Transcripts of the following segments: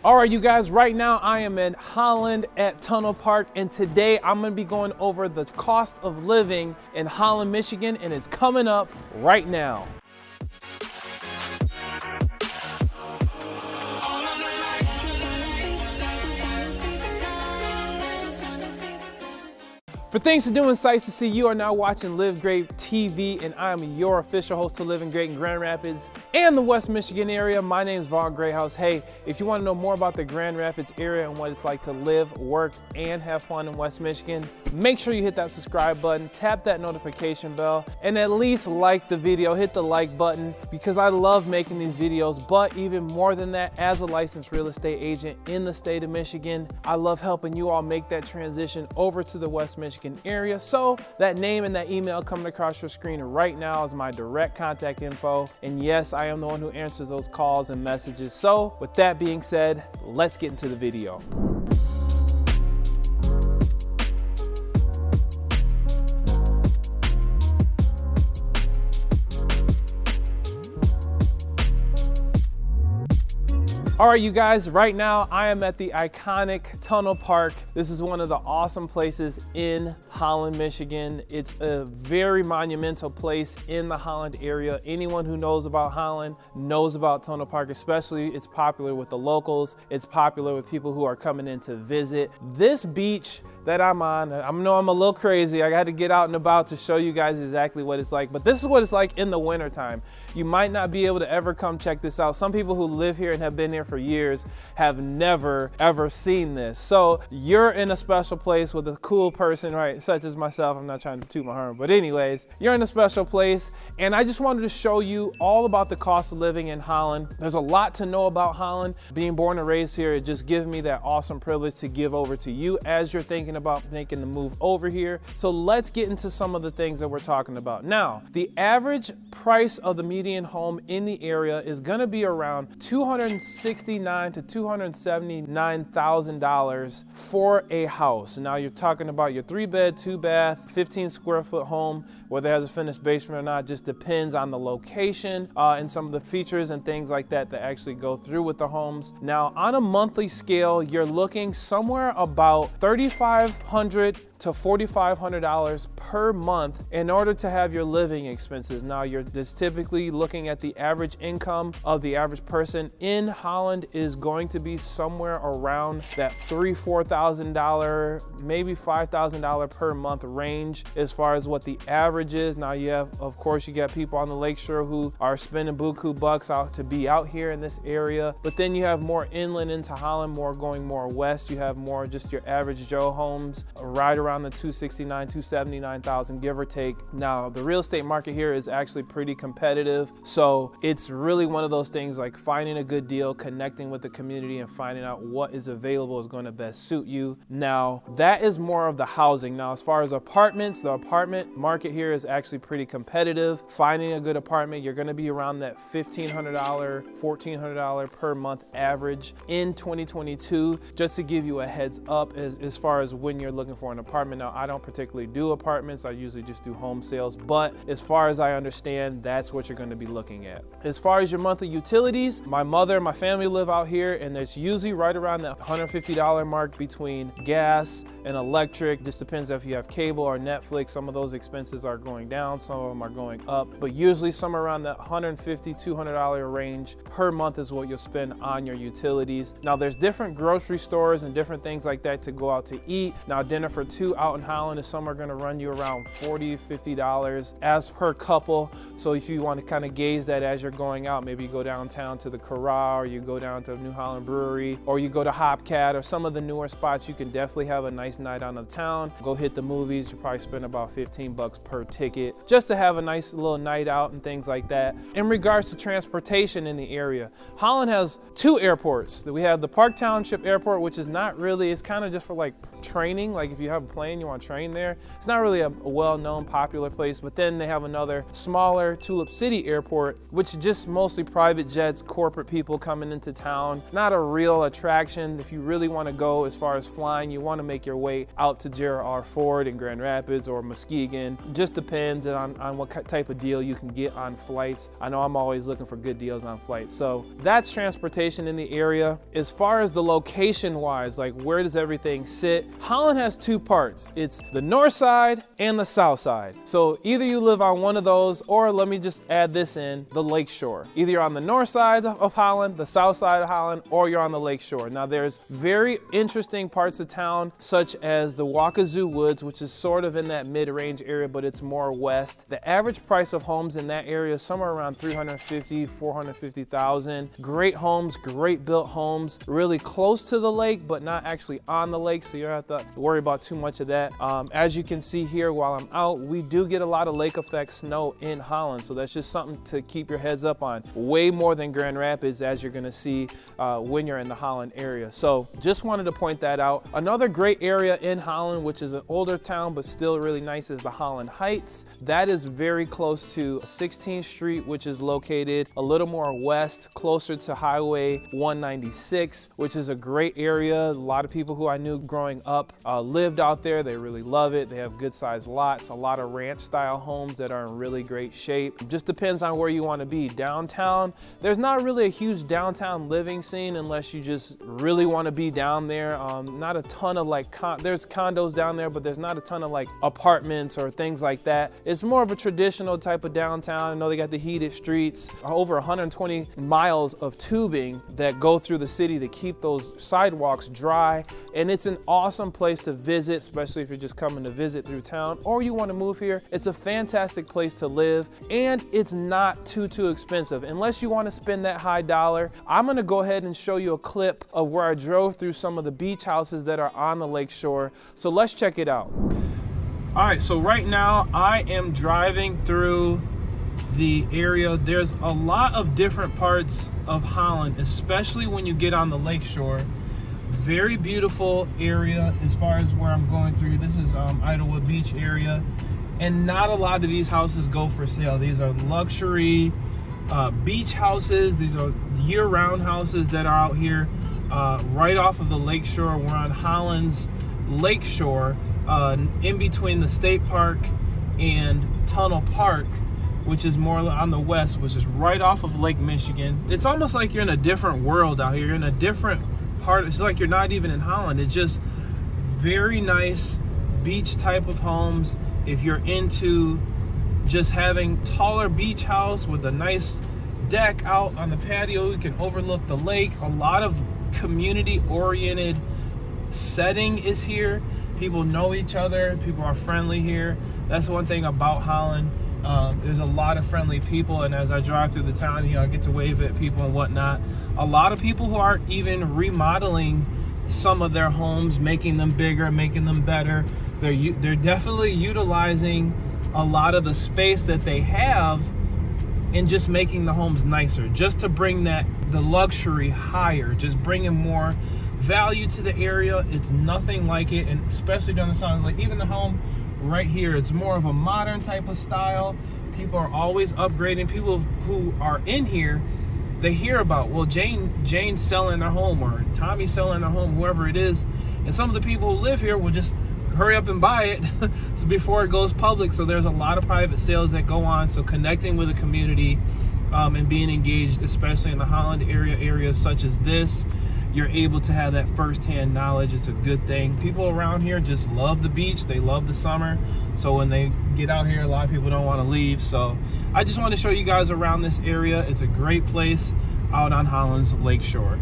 All right, you guys, right now I am in Holland at Tunnel Park, and today I'm gonna be going over the cost of living in Holland, Michigan, and it's coming up right now. For things to do and sights to see, you are now watching Live Great TV, and I am your official host to Living Great in Grand Rapids and the West Michigan area. My name is Vaughn Greathouse. Hey, if you want to know more about the Grand Rapids area and what it's like to live, work, and have fun in West Michigan, make sure you hit that subscribe button, tap that notification bell, and at least like the video. Hit the like button because I love making these videos, but even more than that, as a licensed real estate agent in the state of Michigan, I love helping you all make that transition over to the West Michigan area. So that name and that email coming across your screen right now is my direct contact info. And yes, I am the one who answers those calls and messages. So with that being said, let's get into the video. All right, you guys, right now I am at the iconic Tunnel Park. This is one of the awesome places in Holland, Michigan. It's a very monumental place in the Holland area. Anyone who knows about Holland knows about Tunnel Park, especially it's popular with the locals. It's popular with people who are coming in to visit. This beach that I'm on, I know I'm a little crazy. I got to get out and about to show you guys exactly what it's like, but this is what it's like in the wintertime. You might not be able to ever come check this out. Some people who live here and have been here for years have never ever seen this. So you're in a special place with a cool person, right? Such as myself. I'm not trying to toot my horn, but anyways, you're in a special place, and I just wanted to show you all about the cost of living in Holland. There's a lot to know about Holland. Being born and raised here, it just gives me that awesome privilege to give over to you as you're thinking about making the move over here. So let's get into some of the things that we're talking about. Now, the average price of the median home in the area is gonna be around $269,000 to $279,000 for a house. Now you're talking about your 3-bed, 2-bath, 15 square foot home, whether it has a finished basement or not, just depends on the location and some of the features and things like that that actually go through with the homes. Now on a monthly scale, you're looking somewhere about $3,500 to $4,500 per month in order to have your living expenses. Now you're just typically looking at the average income of the average person in Holland is going to be somewhere around that $3,000-$4,000, maybe $5,000 per month range as far as what the average is. Now you have, of course, you got people on the lakeshore who are spending buku bucks out to be out here in this area, but then you have more inland into Holland, more going more west. You have more just your average Joe homes right around the 269, 279,000, give or take. Now, the real estate market here is actually pretty competitive. So it's really one of those things like finding a good deal, connecting with the community and finding out what is available is going to best suit you. Now, that is more of the housing. Now, as far as apartments, the apartment market here is actually pretty competitive. Finding a good apartment, you're going to be around that $1,500, $1,400 per month average in 2022, just to give you a heads up as far as when you're looking for an apartment. Now, I don't particularly do apartments. I usually just do home sales, but as far as I understand, that's what you're going to be looking at. As far as your monthly utilities, my mother and my family live out here, and it's usually right around the $150 mark between gas and electric. Just depends if you have cable or Netflix. Some of those expenses are going down, some of them are going up, but usually somewhere around that $150, $200 range per month is what you'll spend on your utilities. Now, there's different grocery stores and different things like that to go out to eat. Now, dinner for two out in Holland is somewhere going to run you around $40, $50 as per couple. So if you want to kind of gauge that as you're going out, maybe you go downtown to the Corral, or you go down to New Holland Brewery, or you go to Hopcat or some of the newer spots, you can definitely have a nice night on the town. Go hit the movies. You probably spend about 15 bucks per ticket just to have a nice little night out and things like that. In regards to transportation in the area, Holland has 2 airports. We have the Park Township Airport, which is not really, it's kind of just for like training. Like if you have plane, you want to train there. It's not really a well-known, popular place, but then they have another smaller Tulip City Airport, which is just mostly private jets, corporate people coming into town. Not a real attraction. If you really want to go as far as flying, you want to make your way out to J.R. Ford in Grand Rapids or Muskegon. Just depends on what type of deal you can get on flights. I know I'm always looking for good deals on flights. So that's transportation in the area. As far as the location wise, like where does everything sit? Holland has two parts. It's the north side and the south side. So either you live on one of those, or let me just add this in, the lakeshore. Either you're on the north side of Holland, the south side of Holland, or you're on the lakeshore. Now there's very interesting parts of town, such as the Wakazu Woods, which is sort of in that mid-range area, but it's more west. The average price of homes in that area is somewhere around $350,000, $450,000. Great homes, great built homes, really close to the lake, but not actually on the lake, so you don't have to worry about too much of that. As you can see here while I'm out, we do get a lot of lake effect snow in Holland, so that's just something to keep your heads up on. Way more than Grand Rapids, as you're gonna see when you're in the Holland area. So just wanted to point that out. Another great area in Holland, which is an older town but still really nice, is the Holland Heights. That is very close to 16th Street, which is located a little more west, closer to Highway 196, which is a great area. A lot of people who I knew growing up lived out there. They really love it. They have good sized lots, a lot of ranch style homes that are in really great shape. Just depends on where you want to be. Downtown, there's not really a huge downtown living scene unless you just really want to be down there. Not a ton of like, there's condos down there, but there's not a ton of like apartments or things like that. It's more of a traditional type of downtown. I know they got the heated streets, over 120 miles of tubing that go through the city to keep those sidewalks dry. And it's an awesome place to visit, especially if you're just coming to visit through town or you want to move here. It's a fantastic place to live, and it's not too expensive. Unless you want to spend that high dollar, I'm going to go ahead and show you a clip of where I drove through some of the beach houses that are on the lake shore. So let's check it out. All right, so right now I am driving through the area. There's a lot of different parts of Holland, especially when you get on the lake shore. Very beautiful area as far as where I'm going through. This is Idlewood Beach area, and not a lot of these houses go for sale. These are luxury beach houses. These are year-round houses that are out here right off of the lake shore. We're on Holland's lake shore, in between the state park and Tunnel Park, which is more on the west, which is right off of Lake Michigan. It's almost like you're in a different world out here. You're in a different part. It's like you're not even in Holland. It's just very nice beach type of homes. If you're into just having taller beach house with a nice deck out on the patio, you can overlook the lake. A lot of community oriented setting is here. People know each other. People are friendly here. That's one thing about Holland. There's a lot of friendly people, and as I drive through the town, I get to wave at people and whatnot. A lot of people who are even remodeling some of their homes, making them bigger, making them better. They're definitely utilizing a lot of the space that they have and just making the homes nicer, just to bring the luxury higher, just bringing more value to the area. It's nothing like it, and especially during the summer, like even the home right here, it's more of a modern type of style. People are always upgrading. People who are in here, they hear about, well, Jane's selling their home, or Tommy's selling their home, whoever it is, and some of the people who live here will just hurry up and buy it so before it goes public. So there's a lot of private sales that go on. So connecting with the community and being engaged, especially in the Holland areas such as this, you're able to have that firsthand knowledge. It's a good thing. People around here just love the beach. They love the summer. So when they get out here, a lot of people don't want to leave. So I just want to show you guys around this area. It's a great place out on Holland's lake shore.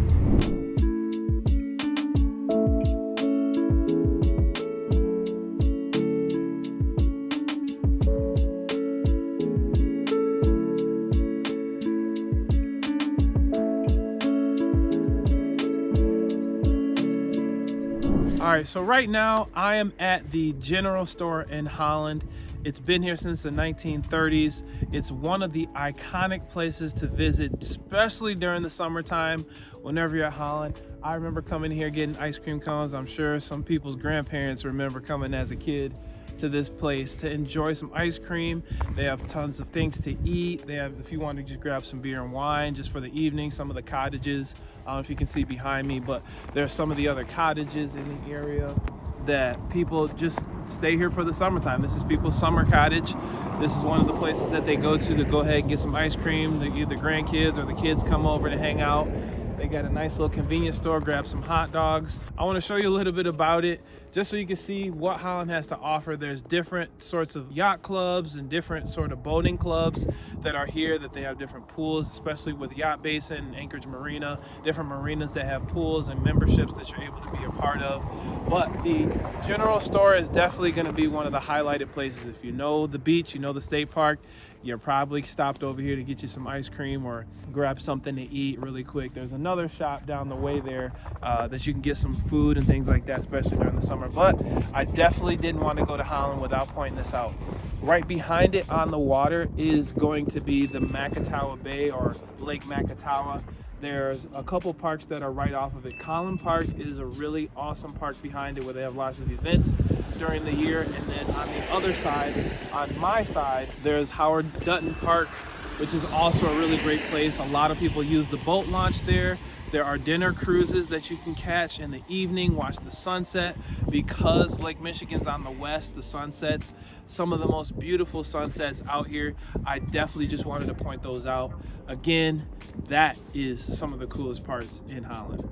All right, so right now I am at the general store in Holland. It's been here since the 1930s. It's one of the iconic places to visit, especially during the summertime, whenever you're at Holland. I remember coming here getting ice cream cones. I'm sure some people's grandparents remember coming as a kid to this place to enjoy some ice cream. They have tons of things to eat. They have, if you want to just grab some beer and wine just for the evening, some of the cottages, I don't know if you can see behind me, but there's some of the other cottages in the area that people just stay here for the summertime. This is people's summer cottage. This is one of the places that they go ahead and get some ice cream. The grandkids or the kids come over to hang out. They got a nice little convenience store, grab some hot dogs. I want to show you a little bit about it just so you can see what Holland has to offer. There's different sorts of yacht clubs and different sort of boating clubs that are here, that they have different pools, especially with Yacht Basin and Anchorage Marina, different marinas that have pools and memberships that you're able to be a part of. But the general store is definitely going to be one of the highlighted places. If you know the beach, you know the state park, you're probably stopped over here to get you some ice cream or grab something to eat really quick. There's another shop down the way there that you can get some food and things like that, especially during the summer. But I definitely didn't want to go to Holland without pointing this out. Right behind it on the water is going to be the Makatawa Bay or Lake Makatawa. There's a couple parks that are right off of it. Collin Park is a really awesome park behind it where they have lots of events during the year. And then on the other side, on my side, there's Howard Dutton Park, which is also a really great place. A lot of people use the boat launch there. There are dinner cruises that you can catch in the evening, watch the sunset. Because Lake Michigan's on the west, the sunsets, some of the most beautiful sunsets out here. I definitely just wanted to point those out. Again, that is some of the coolest parts in Holland.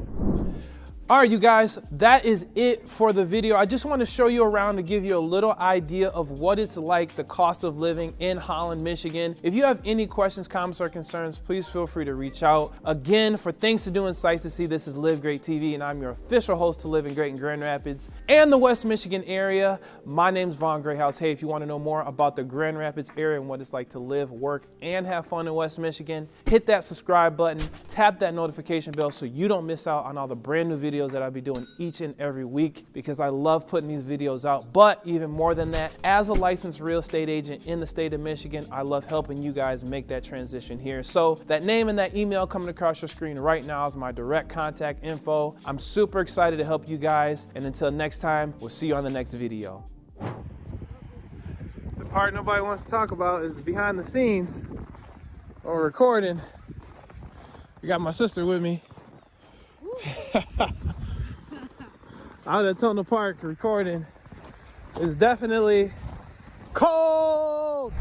All right, you guys, that is it for the video. I just want to show you around to give you a little idea of what it's like, the cost of living in Holland, Michigan. If you have any questions, comments, or concerns, please feel free to reach out. Again, for things to do and sights to see, this is Live Great TV, and I'm your official host to Living Great in Grand Rapids and the West Michigan area. My name's Vaughn Greathouse. Hey, if you want to know more about the Grand Rapids area and what it's like to live, work, and have fun in West Michigan, hit that subscribe button, tap that notification bell so you don't miss out on all the brand new videos that I'll be doing each and every week, because I love putting these videos out. But even more than that, as a licensed real estate agent in the state of Michigan, I love helping you guys make that transition here. So that name and that email coming across your screen right now is my direct contact info. I'm super excited to help you guys. And until next time, we'll see you on the next video. The part nobody wants to talk about is the behind the scenes or recording. We got my sister with me. Out at Tono Park recording. It's definitely cold.